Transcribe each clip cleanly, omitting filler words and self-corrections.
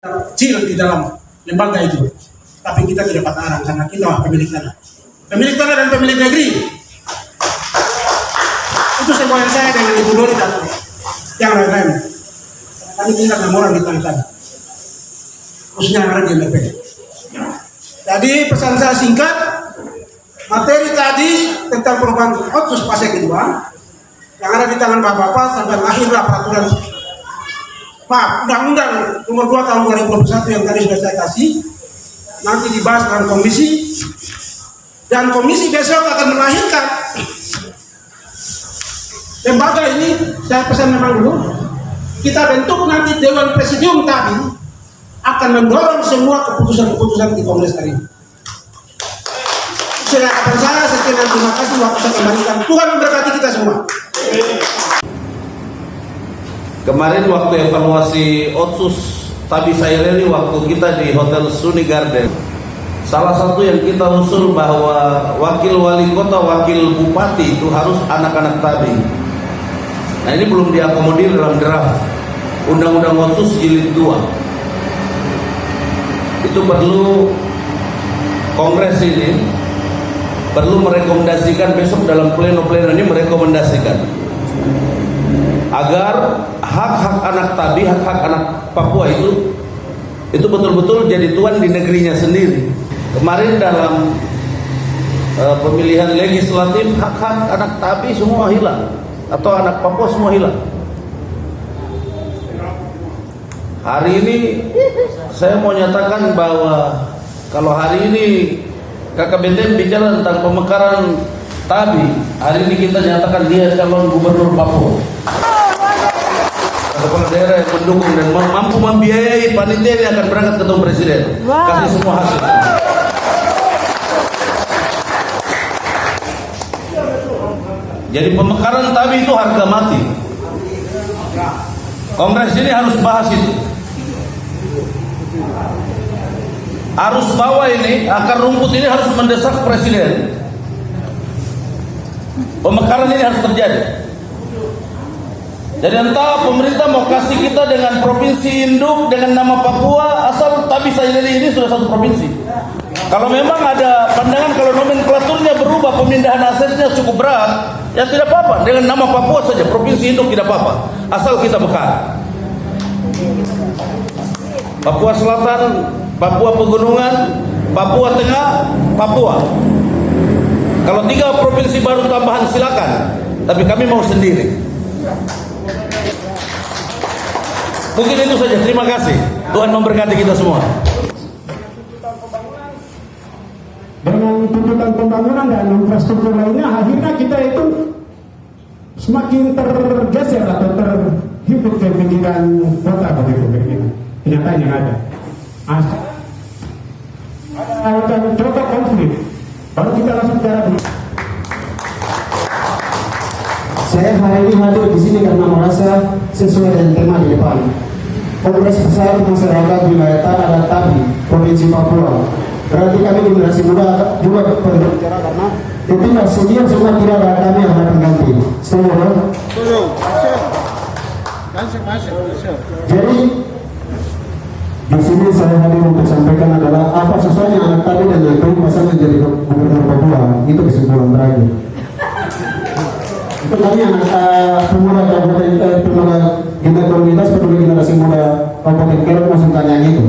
kecil di dalam lembaga itu, tapi kita tidak patah arang karena kita pemilik tanah dan pemilik negeri. Itu semua yang saya dengan Ibu Dori dan yang lain-lain. Kami tinggal 6 orang di tanah, khususnya yang ada di MLP. Jadi pesan saya singkat, materi tadi tentang perubahan otsus fase kedua yang ada di tangan Bapak-Bapak sampai lahirlah peraturan Undang-Undang nomor 2 tahun 2021 yang tadi sudah saya kasih, nanti dibahas dengan komisi, dan komisi besok akan melahirkan lembaga ini. Saya pesan memang dulu, kita bentuk nanti Dewan Presidium tadi akan mendorong semua keputusan-keputusan di Kongres hari ini. Silakan saya, sekian, terima kasih, waktu saya kembalikan. Tuhan memberkati kita semua. Kemarin waktu evaluasi Otsus Tabi Saireli waktu kita di Hotel Suni Garden, salah satu yang kita usul bahwa wakil wali kota, wakil bupati itu harus anak-anak Tabi. Nah ini belum diakomodir dalam draft Undang-Undang Otsus Jilid 2. Itu perlu Kongres ini perlu merekomendasikan besok dalam pleno-pleno ini merekomendasikan agar hak-hak anak Tabi, hak-hak anak Papua itu betul-betul jadi tuan di negerinya sendiri. Kemarin dalam pemilihan legislatif hak-hak anak Tabi semua hilang atau anak Papua semua hilang. Hari ini saya mau nyatakan bahwa kalau hari ini KKBTN bicara tentang pemekaran Tabi, hari ini kita nyatakan dia calon gubernur Papua. Kepala daerah yang mendukung dan mampu membiayai panitia yang akan berangkat ketemu presiden. Kasih semua hasil. Jadi pemekaran Tabi itu harga mati. Kongres ini harus bahas itu. Arus bawah ini, akar rumput ini harus mendesak presiden. Pemekaran ini harus terjadi. Jadi entah pemerintah mau kasih kita dengan provinsi induk dengan nama Papua, asal Tabi Saireli ini sudah satu provinsi. Kalau memang ada pandangan kalau nomenklaturnya berubah, pemindahan asetnya cukup berat, ya tidak apa-apa, dengan nama Papua saja, provinsi induk tidak apa-apa, asal kita mekar. Papua Selatan, Papua Pegunungan, Papua Tengah, Papua. Kalau 3 provinsi baru tambahan silakan, tapi kami mau sendiri. Mungkin itu saja, terima kasih. Tuhan memberkati kita semua. Dengan tuntutan pembangunan dan infrastruktur lainnya, akhirnya kita itu semakin tergeser atau terhimpit ke pikiran kota begitu begini. Kenyataan yang ada. Ada coba konflik, baru kita langsung bicara dulu. Saya hari ini hadir di sini karena merasa sesuai dengan tema di depan. Kongres Besar Masyarakat Wilayah Tanah dan Tabi Provinsi Papua. Berarti kami generasi muda juga berbicara karena ketika senior semua tidak ada kami yang akan ganti. Setuju? Jadi di sini saya hadir untuk sampaikan adalah apa sesuanya anak Tabi dan Nabi masa menjadi gubernur Papua. Itu kesimpulan terakhir. Itu kami anak pemuda kabupaten pemuda komunitas peduli generasi muda Kabupaten Kerep langsung tanya yang itu.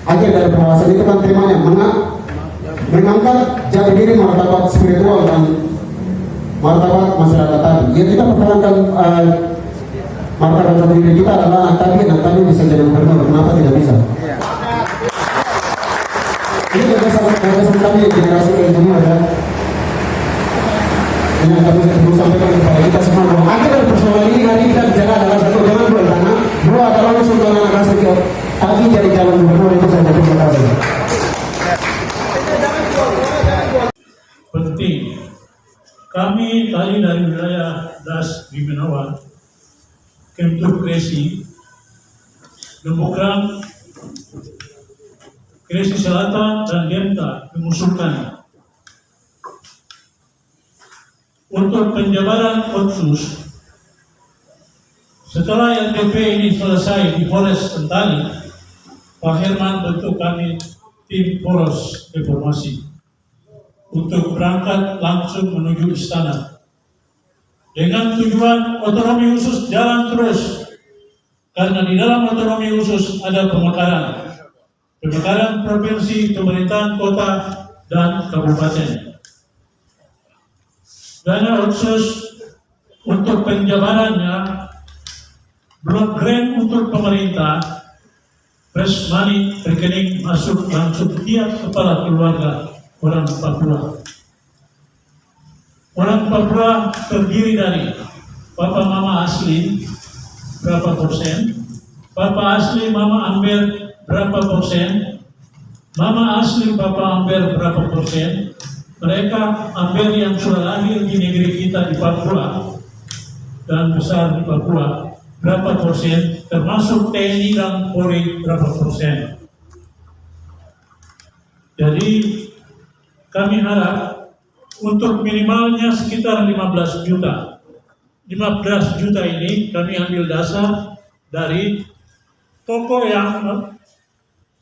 Akhir dari pengawasan itu kan temanya mengangkat jati diri martabat spiritual dan martabat masyarakat tadi. Ya kita pertahankan martabat jati diri kita adalah anak tadi dan tadi bisa jadi gubernur. Kenapa tidak bisa? Ini gagasan kami generasi engineer ya. Yang kami perlu sampaikan kepada kita semua bahwa akhir dari persoalan ini hari kita bicara adalah satu, jangan dua karena dua adalah usul dan anak rakyat tapi jadi calon gubernur itu saja. Terima kasih. Penting kami tadi dari wilayah Das Bimenawan Kemtur Kresi Demokrat Kresi Selatan dan Demta mengusulkan untuk penjabaran Otsus Setelah RDP ini selesai di Polres Sentani, Pak Herman bentuk kami tim poros reformasi untuk berangkat langsung menuju istana dengan tujuan otonomi khusus jalan terus, karena di dalam otonomi khusus ada pemekaran provinsi, pemerintahan kota dan kabupaten. Dana otsus untuk penjabarannya, blok grant untuk pemerintah, fresh money rekening masuk langsung tiap kepala keluarga orang Papua. Orang Papua terdiri dari Papa Mama asli berapa persen, Papa asli Mama Amber berapa persen, Mama asli Papa Amber berapa persen. Mereka Amber yang sudah lahir di negeri kita di Papua dan besar di Papua berapa persen, termasuk TNI dan Polri berapa persen. Jadi kami harap untuk minimalnya sekitar 15 juta. 15 juta ini kami ambil dasar dari tokoh yang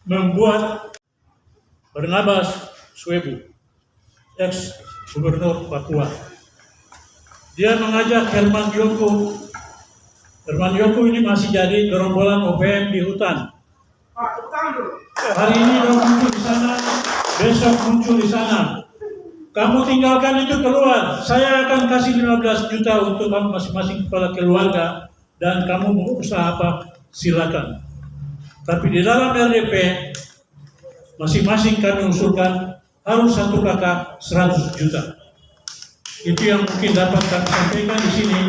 membuat Barnabas Swebu, ex-gubernur Papua. Dia mengajak Herman Yoko. Herman Yoko ini masih jadi gerombolan OPM di hutan. Hari ini dia muncul di sana, besok muncul di sana. Kamu tinggalkan itu keluar. Saya akan kasih 15 juta untuk kamu masing-masing kepala keluarga dan kamu mau usaha apa silakan. Tapi di dalam RDP masing-masing kami usulkan harus satu kakak 100 juta. Itu yang mungkin dapat kami sampaikan di sini,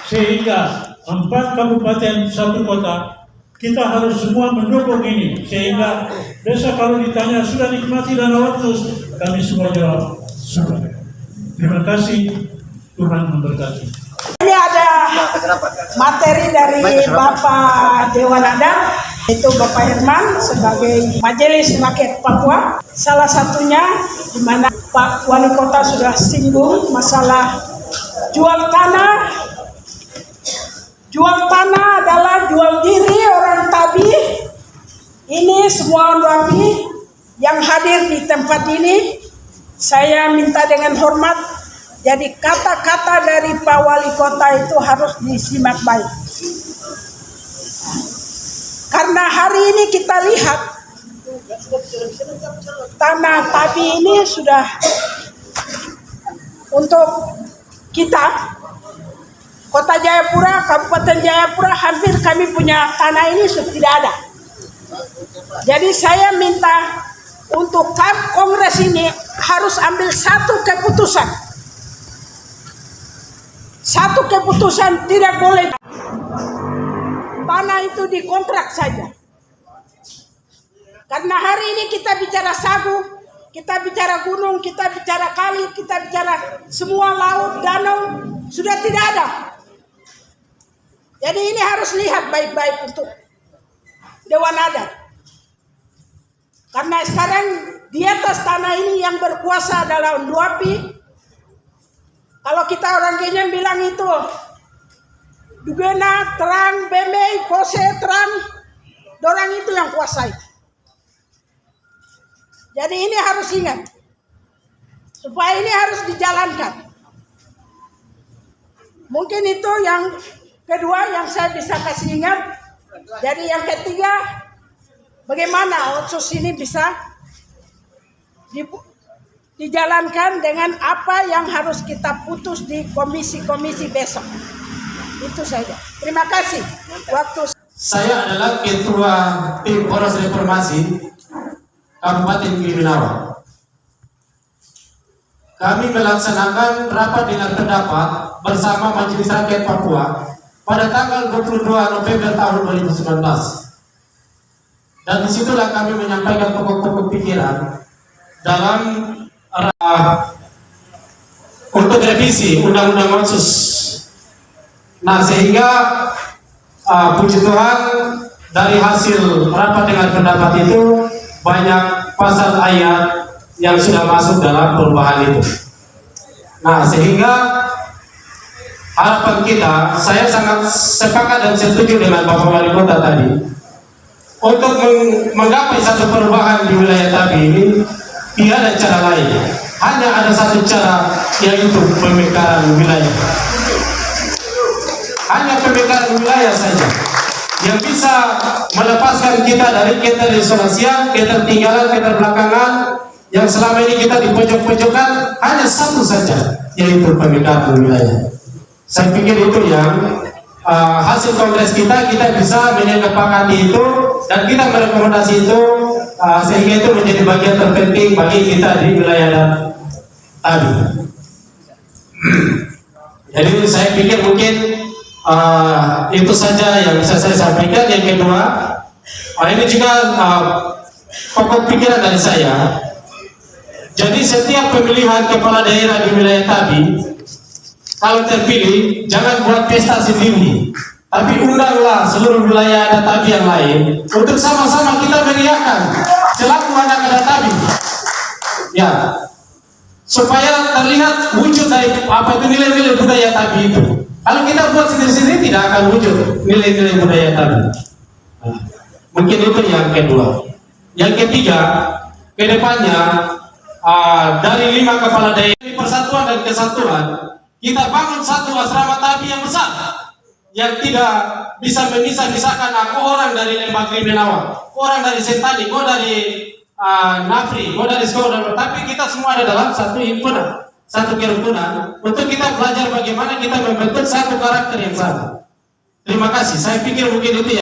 sehingga 4 kabupaten 1 kota kita harus semua mendukung ini, sehingga besok kalau ditanya sudah nikmati dana otsus, kami semua jawab sudah. Terima kasih, Tuhan memberkati. Ini ada materi dari Bapak Dewan Adat, itu Bapak Herman sebagai Majelis Rakyat Papua. Salah satunya di mana Pak Wali Kota sudah singgung masalah jual tanah. Jual tanah adalah jual diri orang Tabi. Ini semua orang Tabi yang hadir di tempat ini, saya minta dengan hormat. Jadi kata-kata dari Pak Wali Kota itu harus disimak baik. Karena hari ini kita lihat tanah Tabi ini sudah untuk kita, Kota Jayapura, Kabupaten Jayapura, hampir kami punya tanah ini sudah tidak ada. Jadi saya minta untuk kongres ini harus ambil satu keputusan. Satu keputusan, tidak boleh tanah itu dikontrak saja. Karena hari ini kita bicara sagu, kita bicara gunung, kita bicara kali, kita bicara semua laut, danau, sudah tidak ada. Jadi ini harus lihat baik-baik untuk Dewan Adat. Karena sekarang di atas tanah ini yang berkuasa adalah Nduapi. Kalau kita orang Kenya bilang itu Dugena, Terang, Bemei, Kose, Terang, dorang itu yang kuasai. Jadi ini harus ingat, supaya ini harus dijalankan. Mungkin itu yang kedua yang saya bisa kasih ingat. Jadi yang ketiga, bagaimana otsus ini bisa dijalankan dengan apa yang harus kita putus di komisi-komisi besok. Itu saja. Terima kasih. Waktu Saya adalah Ketua Tim Poros Reformasi Kabupaten Giminawa. Kami melaksanakan rapat dengan pendapat bersama Majelis Rakyat Papua pada tanggal 22 November tahun 2019. Dan disitulah kami menyampaikan pokok-pokok pikiran dalam untuk revisi Undang-Undang Otsus. Nah, sehingga puji Tuhan dari hasil rapat dengan pendapat itu banyak pasal ayat yang sudah masuk dalam perubahan itu. Nah, sehingga harapan kita, saya sangat sepakat dan setuju dengan Bapak Wali Kota tadi. Untuk menggapai satu perubahan di wilayah Tabi ini, tidak ada cara lain. Hanya ada satu cara, yaitu pemekaran wilayah. Hanya pemekaran wilayah saja yang bisa melepaskan kita dari keterisolasian, ketertinggalan, keterbelakangan yang selama ini kita di pojok-pojokan. Hanya satu saja, yaitu pemekaran wilayah. Saya pikir itu yang hasil kongres kita bisa menyepakati itu dan kita merekomendasi itu, sehingga itu menjadi bagian terpenting bagi kita di wilayah Tabi. Jadi saya pikir mungkin itu saja yang bisa saya sampaikan. Yang kedua, ini juga pokok pikiran dari saya. Jadi setiap pemilihan kepala daerah di wilayah Tabi, kalau terpilih jangan buat pesta sendiri, tapi undanglah seluruh wilayah adat Tabi yang lain untuk sama-sama kita meriahkan selaku anak-anak Tabi, ya, supaya terlihat wujud dari apa itu nilai-nilai budaya Tabi itu. Kalau kita buat sendiri-sendiri tidak akan wujud nilai-nilai budaya Tabi. Mungkin itu yang kedua. Yang ketiga, kedepannya dari 5 kepala daerah persatuan dan kesatuan, kita bangun satu asrama Tabi yang besar, yang tidak bisa memisah-misahkan aku orang dari Lembah Krimenawa, orang dari Sentani, kau dari Nafri, kau dari Sekolah, tapi kita semua ada dalam satu himpunan, satu kerukunan, untuk kita belajar bagaimana kita membentuk satu karakter yang sama. Terima kasih. Saya pikir mungkin itu ya.